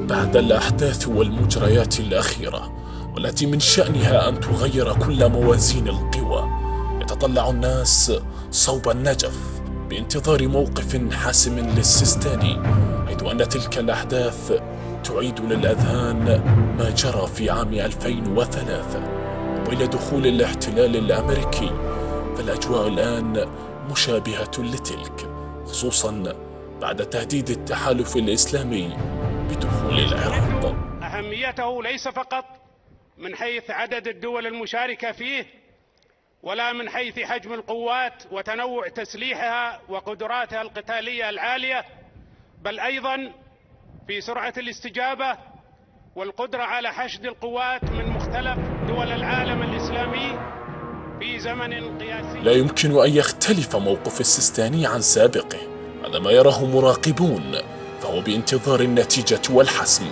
بعد الأحداث والمجريات الأخيرة والتي من شأنها أن تغير كل موازين القوى، يتطلع الناس صوب النجف بانتظار موقف حاسم للسيستاني، حيث أن تلك الأحداث تعيد للأذهان ما جرى في عام 2003 قبيل دخول الاحتلال الأمريكي. فالأجواء الآن مشابهة لتلك، خصوصا بعد تهديد التحالف الإسلامي بدخول العراق. أهميته ليس فقط من حيث عدد الدول المشاركة فيه، ولا من حيث حجم القوات وتنوع تسليحها وقدراتها القتالية العالية، بل أيضا في سرعة الاستجابة والقدرة على حشد القوات من مختلف دول العالم الإسلامي في زمن قياسي. لا يمكن أن يختلف موقف السيستاني عن سابقه، هذا ما يراه مراقبون، فهو بانتظار النتيجة والحسم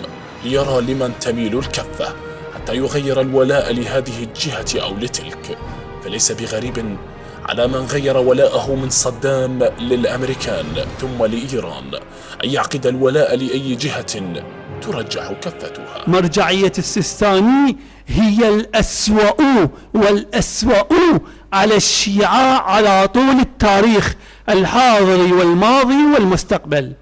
ليرى لمن تميل الكفة حتى يغير الولاء لهذه الجهة أو لتلك. فليس بغريب على من غير ولاءه من صدام للأمريكان ثم لإيران أن يعقد الولاء لأي جهة ترجح كفتها. مرجعية السيستاني هي الأسوأ والأسوأ على الشيعة على طول التاريخ الحاضر والماضي والمستقبل،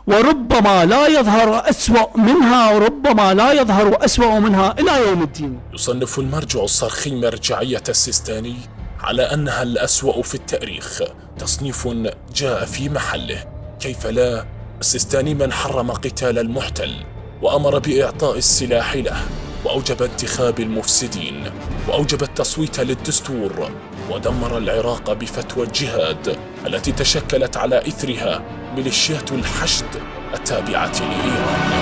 وربما لا يظهر أسوأ منها وربما لا يظهر أسوأ منها إلى يوم الدين. يصنف المرجع الصرخي مرجعية السيستاني على أنها الأسوأ في التاريخ، تصنيف جاء في محله. كيف لا؟ السيستاني من حرم قتال المحتل وأمر بإعطاء السلاح له، وأوجب انتخاب المفسدين، وأوجب التصويت للدستور، ودمر العراق بفتوى الجهاد التي تشكلت على إثرها ميليشيات الحشد التابعة لإيران.